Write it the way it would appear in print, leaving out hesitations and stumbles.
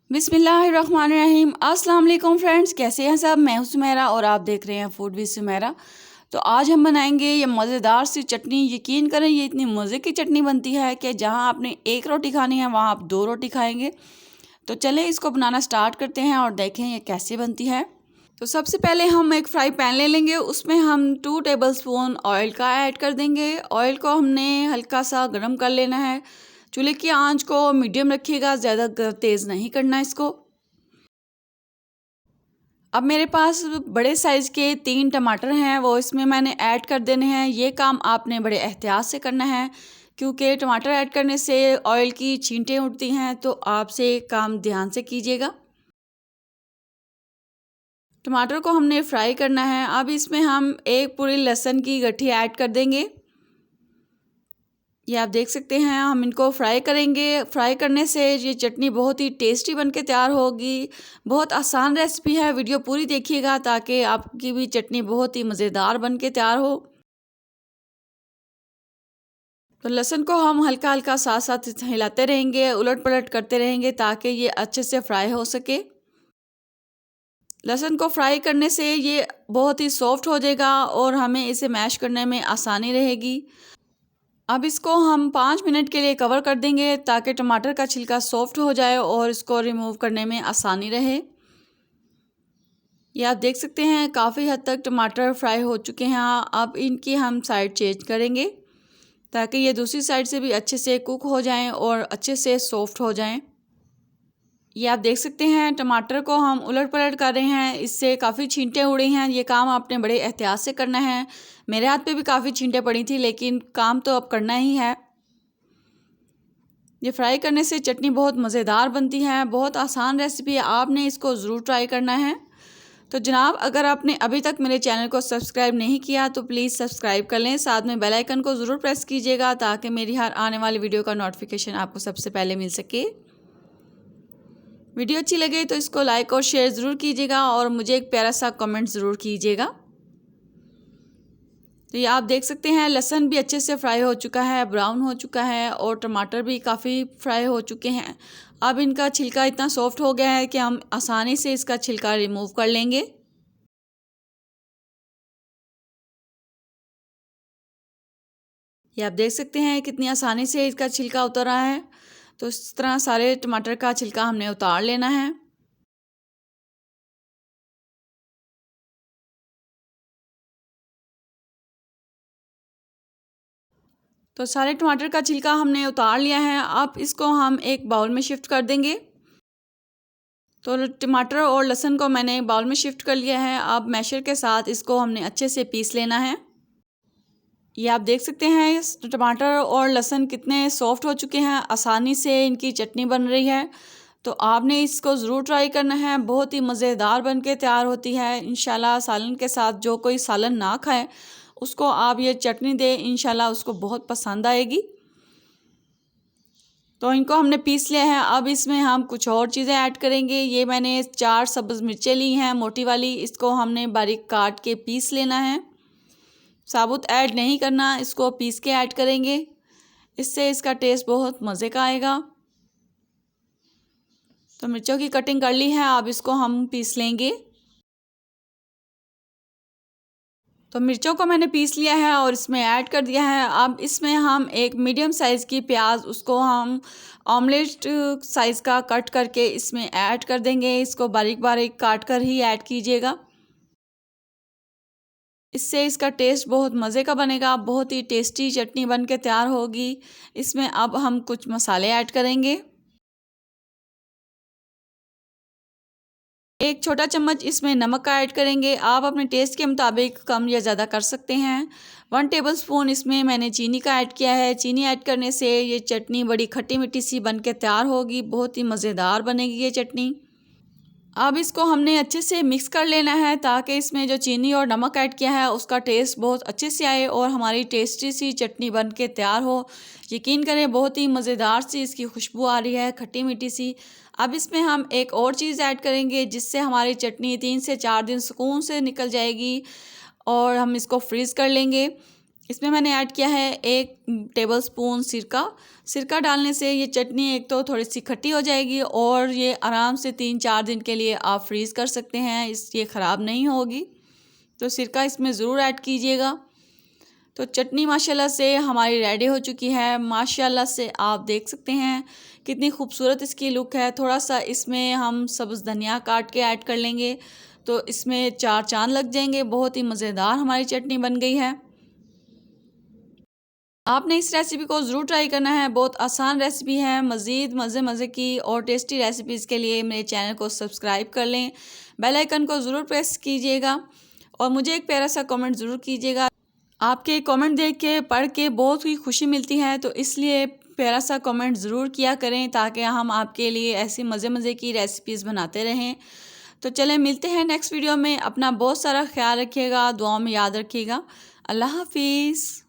बिस्मिल्लाहिर्रहमानिर्रहीम। अस्सलाम वालेकुम फ्रेंड्स, कैसे हैं सब। मैं हूं सुमेरा और आप देख रहे हैं फूड विद सुमेरा। तो आज हम बनाएंगे ये मज़ेदार सी चटनी। यकीन करें ये इतनी मज़े की चटनी बनती है कि जहां आपने एक रोटी खानी है वहां आप दो रोटी खाएंगे। तो चलें इसको बनाना स्टार्ट करते हैं और देखें ये कैसे बनती है। तो सबसे पहले हम एक फ्राई पैन ले लेंगे, उसमें हम 2 टेबलस्पून ऑयल का ऐड कर देंगे। ऑयल को हमने हल्का सा गर्म कर लेना है। चूल्हे की आंच को मीडियम रखिएगा, ज़्यादा तेज़ नहीं करना इसको। अब मेरे पास बड़े साइज़ के 3 टमाटर हैं, वो इसमें मैंने ऐड कर देने हैं। ये काम आपने बड़े एहतियात से करना है क्योंकि टमाटर ऐड करने से ऑयल की छींटें उठती हैं, तो आपसे काम ध्यान से कीजिएगा। टमाटर को हमने फ्राई करना है। अब इसमें हम एक पूरी लहसुन की गट्ठी ऐड कर देंगे। ये आप देख सकते हैं, हम इनको फ्राई करेंगे। फ्राई करने से ये चटनी बहुत ही टेस्टी बनके तैयार होगी। बहुत आसान रेसिपी है, वीडियो पूरी देखिएगा ताकि आपकी भी चटनी बहुत ही मज़ेदार बनके तैयार हो। तो लहसुन को हम हल्का हल्का साथ साथ हिलाते रहेंगे, उलट पलट करते रहेंगे ताकि ये अच्छे से फ्राई हो सके। लहसुन को फ्राई करने से ये बहुत ही सॉफ्ट हो जाएगा और हमें इसे मैश करने में आसानी रहेगी। अब इसको हम 5 मिनट के लिए कवर कर देंगे ताकि टमाटर का छिलका सॉफ्ट हो जाए और इसको रिमूव करने में आसानी रहे। ये आप देख सकते हैं काफ़ी हद तक टमाटर फ्राई हो चुके हैं। अब इनकी हम साइड चेंज करेंगे ताकि ये दूसरी साइड से भी अच्छे से कुक हो जाएं और अच्छे से सॉफ्ट हो जाएं। ये आप देख सकते हैं टमाटर को हम उलट पलट कर रहे हैं, इससे काफ़ी छींटें उड़ी हैं। ये काम आपने बड़े एहतियात से करना है। मेरे हाथ पे भी काफ़ी छींटें पड़ी थी, लेकिन काम तो अब करना ही है। ये फ्राई करने से चटनी बहुत मज़ेदार बनती है। बहुत आसान रेसिपी है, आपने इसको ज़रूर ट्राई करना है। तो जनाब, अगर आपने अभी तक मेरे चैनल को सब्सक्राइब नहीं किया तो प्लीज़ सब्सक्राइब कर लें। साथ में बेल आइकन को ज़रूर प्रेस कीजिएगा ताकि मेरी हर आने वाली वीडियो का नोटिफिकेशन आपको सबसे पहले मिल सके। वीडियो अच्छी लगे तो इसको लाइक और शेयर ज़रूर कीजिएगा और मुझे एक प्यारा सा कमेंट ज़रूर कीजिएगा। तो ये आप देख सकते हैं लहसुन भी अच्छे से फ्राई हो चुका है, ब्राउन हो चुका है और टमाटर भी काफ़ी फ्राई हो चुके हैं। अब इनका छिलका इतना सॉफ्ट हो गया है कि हम आसानी से इसका छिलका रिमूव कर लेंगे। ये आप देख सकते हैं कितनी आसानी से इसका छिलका उतर रहा है। तो इस तरह सारे टमाटर का छिलका हमने उतार लेना है। तो सारे टमाटर का छिलका हमने उतार लिया है। अब इसको हम एक बाउल में शिफ्ट कर देंगे। तो टमाटर और लहसुन को मैंने बाउल में शिफ्ट कर लिया है। अब मैशर के साथ इसको हमने अच्छे से पीस लेना है। ये आप देख सकते हैं टमाटर और लहसुन कितने सॉफ्ट हो चुके हैं, आसानी से इनकी चटनी बन रही है। तो आपने इसको ज़रूर ट्राई करना है, बहुत ही मज़ेदार बन के तैयार होती है। इंशाल्लाह सालन के साथ, जो कोई सालन ना खाए उसको आप ये चटनी दें, इंशाल्लाह उसको बहुत पसंद आएगी। तो इनको हमने पीस लिया है। अब इसमें हम कुछ और चीज़ें ऐड करेंगे। ये मैंने 4 सब्ज़ मिर्चें ली हैं मोटी वाली, इसको हमने बारीक काट के पीस लेना है। साबुत ऐड नहीं करना, इसको पीस के ऐड करेंगे, इससे इसका टेस्ट बहुत मज़े का आएगा। तो मिर्चों की कटिंग कर ली है, अब इसको हम पीस लेंगे। तो मिर्चों को मैंने पीस लिया है और इसमें ऐड कर दिया है। अब इसमें हम एक मीडियम साइज़ की प्याज, उसको हम ऑमलेट साइज़ का कट करके इसमें ऐड कर देंगे। इसको बारीक बारीक काट कर ही ऐड कीजिएगा, इससे इसका टेस्ट बहुत मज़े का बनेगा। बहुत ही टेस्टी चटनी बन के तैयार होगी। इसमें अब हम कुछ मसाले ऐड करेंगे। एक छोटा चम्मच इसमें नमक का ऐड करेंगे, आप अपने टेस्ट के मुताबिक कम या ज़्यादा कर सकते हैं। 1 टेबलस्पून इसमें मैंने चीनी का ऐड किया है। चीनी ऐड करने से ये चटनी बड़ी खट्टी मीठी सी बन के तैयार होगी, बहुत ही मज़ेदार बनेगी ये चटनी। अब इसको हमने अच्छे से मिक्स कर लेना है ताकि इसमें जो चीनी और नमक ऐड किया है उसका टेस्ट बहुत अच्छे से आए और हमारी टेस्टी सी चटनी बन के तैयार हो। यकीन करें बहुत ही मज़ेदार सी इसकी खुशबू आ रही है, खट्टी मीठी सी। अब इसमें हम एक और चीज़ ऐड करेंगे जिससे हमारी चटनी 3 से 4 दिन सुकून से निकल जाएगी और हम इसको फ्रीज़ कर लेंगे। इसमें मैंने ऐड किया है 1 टेबलस्पून सिरका। सिरका डालने से ये चटनी एक तो थोड़ी सी खट्टी हो जाएगी और ये आराम से 3-4 दिन के लिए आप फ्रीज़ कर सकते हैं, ये ख़राब नहीं होगी। तो सिरका इसमें ज़रूर ऐड कीजिएगा। तो चटनी माशाल्लाह से हमारी रेडी हो चुकी है। माशाल्लाह से आप देख सकते हैं कितनी खूबसूरत इसकी लुक है। थोड़ा सा इसमें हम सब्ज़ धनिया काट के ऐड कर लेंगे तो इसमें 4 चाँद लग जाएंगे। बहुत ही मज़ेदार हमारी चटनी बन गई है। आपने इस रेसिपी को ज़रूर ट्राई करना है, बहुत आसान रेसिपी है। मज़ीद मज़े की और टेस्टी रेसिपीज़ के लिए मेरे चैनल को सब्सक्राइब कर लें, बेल आइकन को ज़रूर प्रेस कीजिएगा और मुझे एक प्यारा सा कमेंट ज़रूर कीजिएगा। आपके कमेंट देख के पढ़ के बहुत ही खुशी मिलती है, तो इसलिए प्यारा सा कमेंट ज़रूर किया करें ताकि हम आपके लिए ऐसी मज़े की रेसिपीज़ बनाते रहें। तो चलें मिलते हैं नेक्स्ट वीडियो में। अपना बहुत सारा ख्याल रखिएगा, दुआओं में याद रखिएगा। अल्लाह हाफिज़।